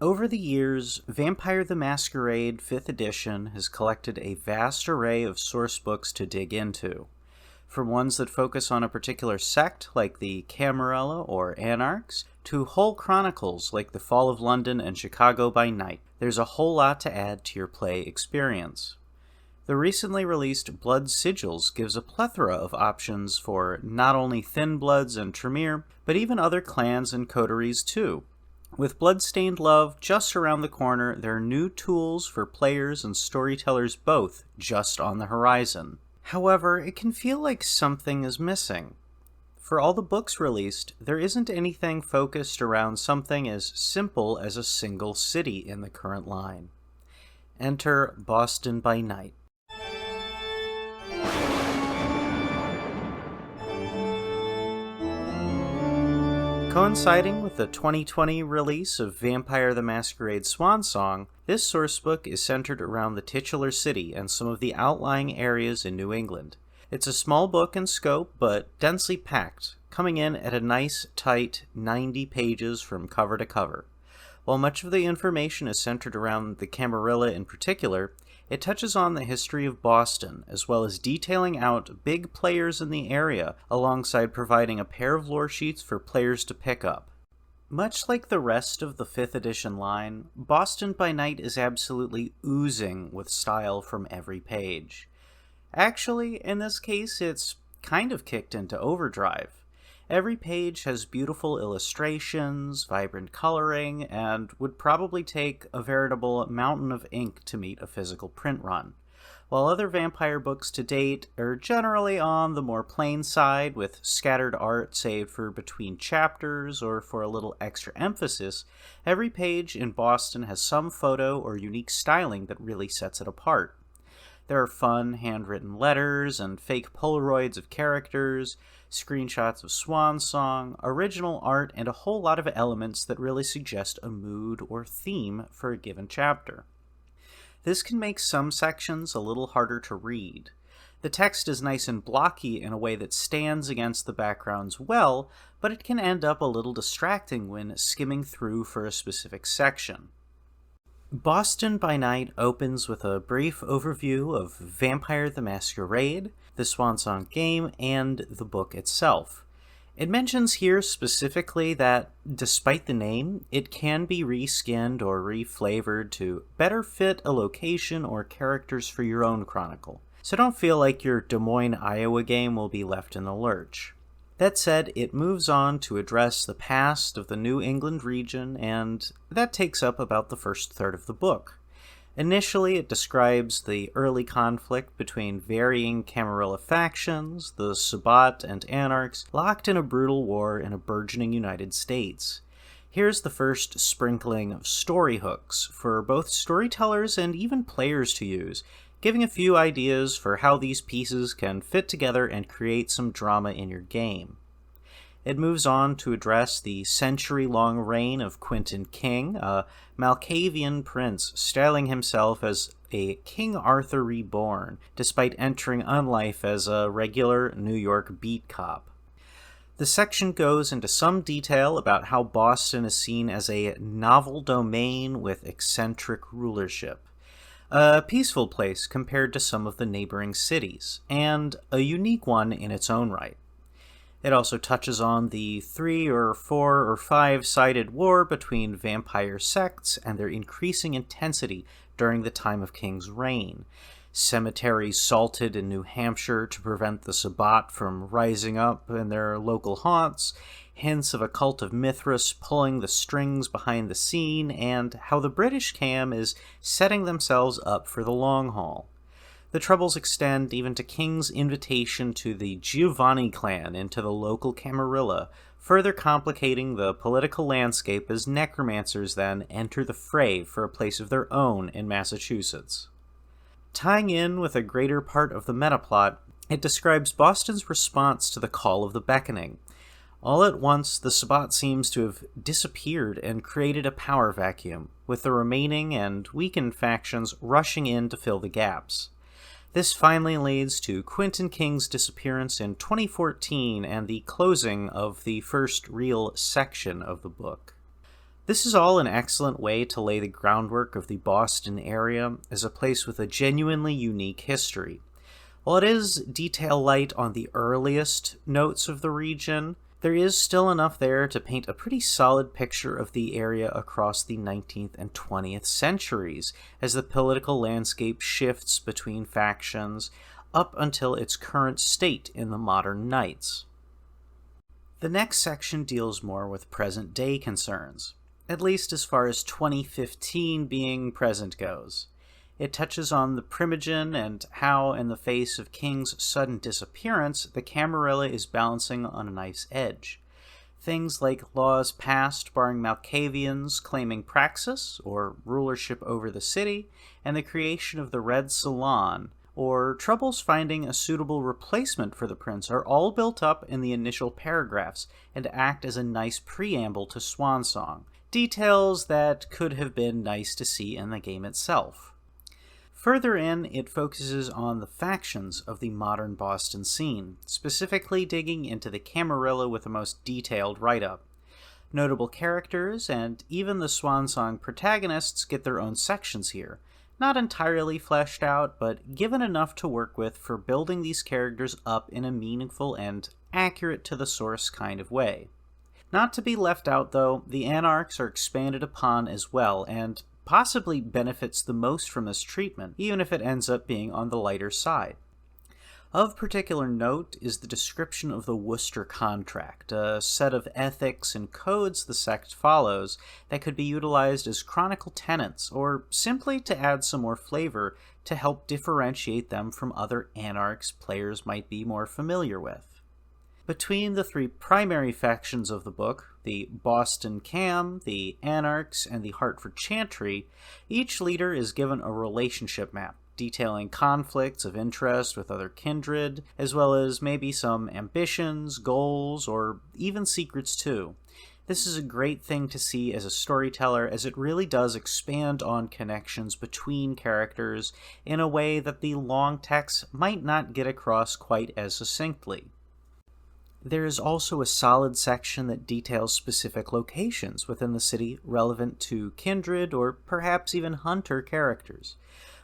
Over the years, Vampire the Masquerade 5th edition has collected a vast array of source books to dig into. From ones that focus on a particular sect, like the Camarilla or Anarchs, to whole chronicles like the Fall of London and Chicago by Night, there's a whole lot to add to your play experience. The recently released Blood Sigils gives a plethora of options for not only Thin Bloods and Tremere, but even other clans and coteries too. With Bloodstained Love just around the corner, there are new tools for players and storytellers both just on the horizon. However, it can feel like something is missing. For all the books released, there isn't anything focused around something as simple as a single city in the current line. Enter Boston by Night. Coinciding with the 2020 release of Vampire the Masquerade Swansong, this sourcebook is centered around the titular city and some of the outlying areas in New England. It's a small book in scope, but densely packed, coming in at a nice, tight 90 pages from cover to cover. While much of the information is centered around the Camarilla in particular, it touches on the history of Boston, as well as detailing out big players in the area, alongside providing a pair of lore sheets for players to pick up. Much like the rest of the 5th edition line, Boston by Night is absolutely oozing with style from every page. Actually, in this case, it's kind of kicked into overdrive. Every page has beautiful illustrations, vibrant coloring, and would probably take a veritable mountain of ink to meet a physical print run. While other vampire books to date are generally on the more plain side, with scattered art saved for between chapters or for a little extra emphasis, every page in Boston has some photo or unique styling that really sets it apart. There are fun handwritten letters and fake Polaroids of characters, screenshots of Swansong, original art, and a whole lot of elements that really suggest a mood or theme for a given chapter. This can make some sections a little harder to read. The text is nice and blocky in a way that stands against the backgrounds well, but it can end up a little distracting when skimming through for a specific section. Boston by Night opens with a brief overview of Vampire the Masquerade, the Swansong game, and the book itself. It mentions here specifically that, despite the name, it can be reskinned or reflavored to better fit a location or characters for your own chronicle, so don't feel like your Des Moines, Iowa game will be left in the lurch. That said, it moves on to address the past of the New England region, and that takes up about the first third of the book. Initially, it describes the early conflict between varying Camarilla factions, the Sabbat and Anarchs, locked in a brutal war in a burgeoning United States. Here's the first sprinkling of story hooks for both storytellers and even players to use, giving a few ideas for how these pieces can fit together and create some drama in your game. It moves on to address the century-long reign of Quentin King, a Malkavian prince styling himself as a King Arthur reborn, despite entering on life as a regular New York beat cop. The section goes into some detail about how Boston is seen as a novel domain with eccentric rulership. A peaceful place compared to some of the neighboring cities, and a unique one in its own right. It also touches on the 3 or 4 or 5-sided war between vampire sects and their increasing intensity during the time of King's reign. Cemeteries salted in New Hampshire to prevent the Sabbat from rising up in their local haunts, hints of a cult of Mithras pulling the strings behind the scene, and how the British Cam is setting themselves up for the long haul. The troubles extend even to King's invitation to the Giovanni clan into the local Camarilla, further complicating the political landscape as necromancers then enter the fray for a place of their own in Massachusetts. Tying in with a greater part of the metaplot, it describes Boston's response to the Call of the Beckoning. All at once, the Sabbat seems to have disappeared and created a power vacuum, with the remaining and weakened factions rushing in to fill the gaps. This finally leads to Quentin King's disappearance in 2014 and the closing of the first real section of the book. This is all an excellent way to lay the groundwork of the Boston area as a place with a genuinely unique history. While it is detail light on the earliest notes of the region, there is still enough there to paint a pretty solid picture of the area across the 19th and 20th centuries as the political landscape shifts between factions up until its current state in the modern Knights. The next section deals more with present-day concerns, at least as far as 2015 being present goes. It touches on the Primogen and how, in the face of King's sudden disappearance, the Camarilla is balancing on a knife's edge. Things like laws passed barring Malkavians claiming praxis, or rulership over the city, and the creation of the Red Salon, or troubles finding a suitable replacement for the prince, are all built up in the initial paragraphs and act as a nice preamble to Swansong, details that could have been nice to see in the game itself. Further in, it focuses on the factions of the modern Boston scene, specifically digging into the Camarilla with the most detailed write-up. Notable characters, and even the Swansong protagonists, get their own sections here. Not entirely fleshed out, but given enough to work with for building these characters up in a meaningful and accurate to the source kind of way. Not to be left out, though, the Anarchs are expanded upon as well, and possibly benefits the most from this treatment, even if it ends up being on the lighter side. Of particular note is the description of the Worcester Contract, a set of ethics and codes the sect follows that could be utilized as chronicle tenets, or simply to add some more flavor to help differentiate them from other Anarchs players might be more familiar with. Between the three primary factions of the book, the Boston Cam, the Anarchs, and the Hartford Chantry, each leader is given a relationship map, detailing conflicts of interest with other kindred, as well as maybe some ambitions, goals, or even secrets too. This is a great thing to see as a storyteller, as it really does expand on connections between characters in a way that the long text might not get across quite as succinctly. There is also a solid section that details specific locations within the city relevant to kindred or perhaps even hunter characters.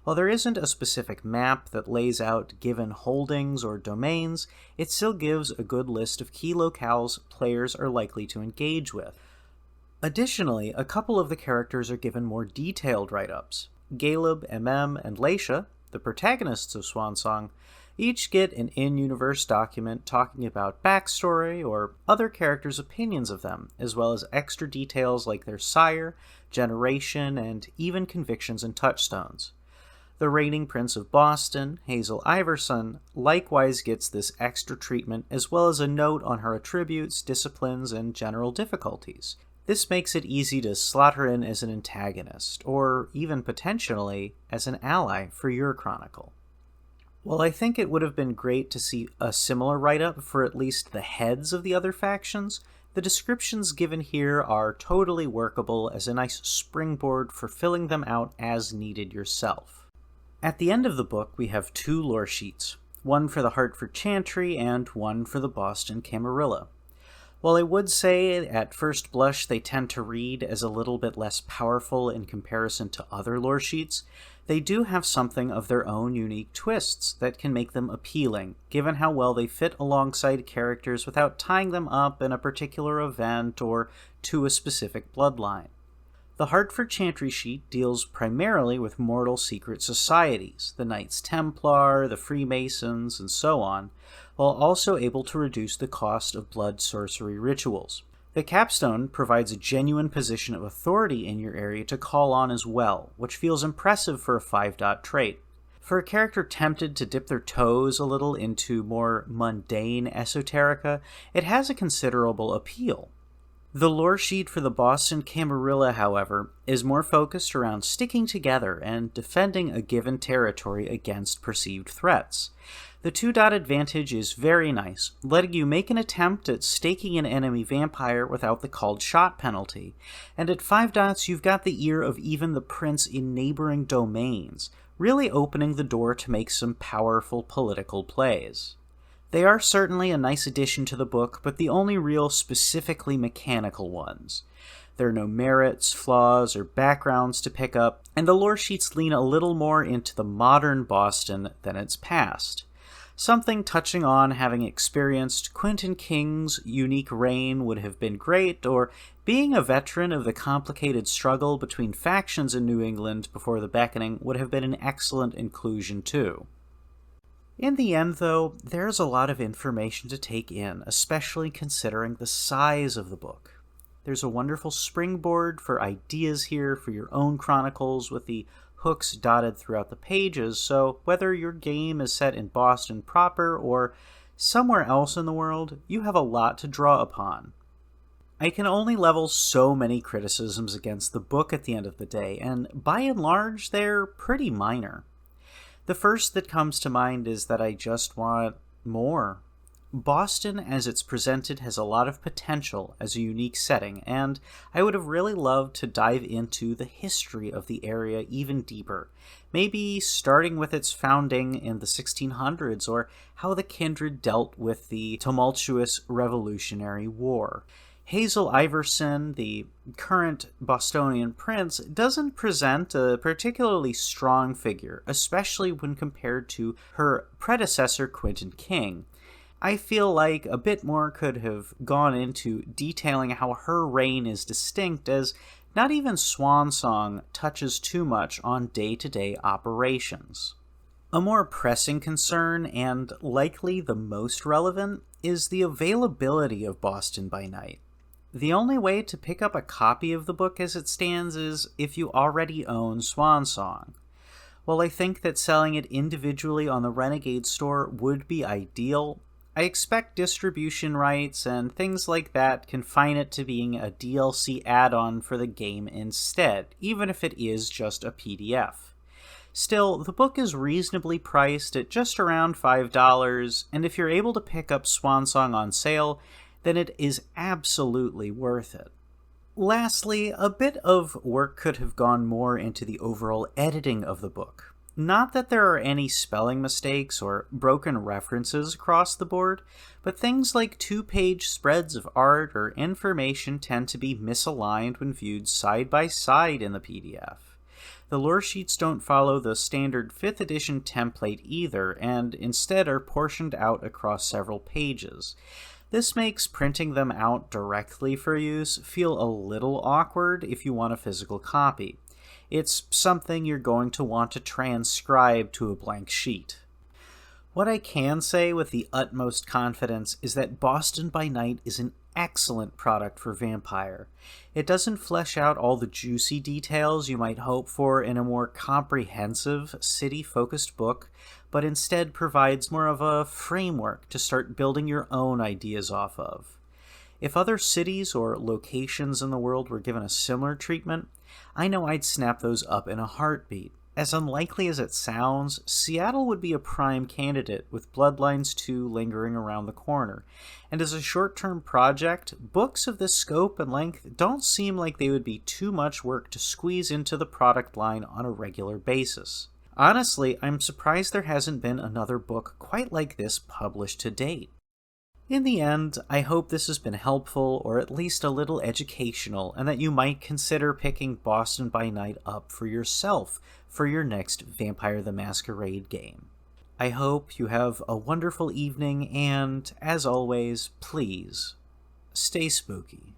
While there isn't a specific map that lays out given holdings or domains, it still gives a good list of key locales players are likely to engage with. Additionally, a couple of the characters are given more detailed write-ups. Galeb, and Laisha, the protagonists of Swansong, each get an in-universe document talking about backstory or other characters' opinions of them, as well as extra details like their sire, generation, and even convictions and touchstones. The reigning Prince of Boston, Hazel Iverson, likewise gets this extra treatment, as well as a note on her attributes, disciplines, and general difficulties. This makes it easy to slot her in as an antagonist, or even potentially as an ally for your chronicle. While I think it would have been great to see a similar write-up for at least the heads of the other factions, the descriptions given here are totally workable as a nice springboard for filling them out as needed yourself. At the end of the book, we have two lore sheets, one for the Hartford Chantry and one for the Boston Camarilla. While I would say at first blush they tend to read as a little bit less powerful in comparison to other lore sheets, they do have something of their own unique twists that can make them appealing, given how well they fit alongside characters without tying them up in a particular event or to a specific bloodline. The Hartford Chantry sheet deals primarily with mortal secret societies, the Knights Templar, the Freemasons, and so on, while also able to reduce the cost of blood sorcery rituals. The capstone provides a genuine position of authority in your area to call on as well, which feels impressive for a 5-dot trait. For a character tempted to dip their toes a little into more mundane esoterica, it has a considerable appeal. The lore sheet for the Boston Camarilla, however, is more focused around sticking together and defending a given territory against perceived threats. The 2-dot advantage is very nice, letting you make an attempt at staking an enemy vampire without the called shot penalty, and at 5 dots you've got the ear of even the prince in neighboring domains, really opening the door to make some powerful political plays. They are certainly a nice addition to the book, but the only real specifically mechanical ones. There are no merits, flaws, or backgrounds to pick up, and the lore sheets lean a little more into the modern Boston than its past. Something touching on having experienced Quentin King's unique reign would have been great, or being a veteran of the complicated struggle between factions in New England before the Beckoning would have been an excellent inclusion too. In the end, though, there's a lot of information to take in, especially considering the size of the book. There's a wonderful springboard for ideas here for your own chronicles with the hooks dotted throughout the pages, so whether your game is set in Boston proper or somewhere else in the world, you have a lot to draw upon. I can only level so many criticisms against the book at the end of the day, and by and large, they're pretty minor. The first that comes to mind is that I just want more. Boston, as it's presented, has a lot of potential as a unique setting, and I would have really loved to dive into the history of the area even deeper, maybe starting with its founding in the 1600s, or how the kindred dealt with the tumultuous Revolutionary War. Hazel Iverson, the current Bostonian prince, doesn't present a particularly strong figure, especially when compared to her predecessor Quentin King. I feel like a bit more could have gone into detailing how her reign is distinct, as not even Swan Song touches too much on day-to-day operations. A more pressing concern, and likely the most relevant, is the availability of Boston by Night. The only way to pick up a copy of the book as it stands is if you already own Swan Song. While I think that selling it individually on the Renegade store would be ideal, I expect distribution rights and things like that confine it to being a DLC add-on for the game instead, even if it is just a PDF. Still, the book is reasonably priced at just around $5, and if you're able to pick up Swan Song on sale, then it is absolutely worth it. Lastly, a bit of work could have gone more into the overall editing of the book. Not that there are any spelling mistakes or broken references across the board, but things like 2-page spreads of art or information tend to be misaligned when viewed side by side in the PDF. The lore sheets don't follow the standard 5th edition template either, and instead are portioned out across several pages. This makes printing them out directly for use feel a little awkward if you want a physical copy. It's something you're going to want to transcribe to a blank sheet. What I can say with the utmost confidence is that Boston by Night is an excellent product for Vampire. It doesn't flesh out all the juicy details you might hope for in a more comprehensive, city-focused book, but instead provides more of a framework to start building your own ideas off of. If other cities or locations in the world were given a similar treatment, I know I'd snap those up in a heartbeat. As unlikely as it sounds, Seattle would be a prime candidate, with Bloodlines 2 lingering around the corner. And as a short-term project, books of this scope and length don't seem like they would be too much work to squeeze into the product line on a regular basis. Honestly, I'm surprised there hasn't been another book quite like this published to date. In the end, I hope this has been helpful, or at least a little educational, and that you might consider picking Boston by Night up for yourself for your next Vampire the Masquerade game. I hope you have a wonderful evening, and, as always, please, stay spooky.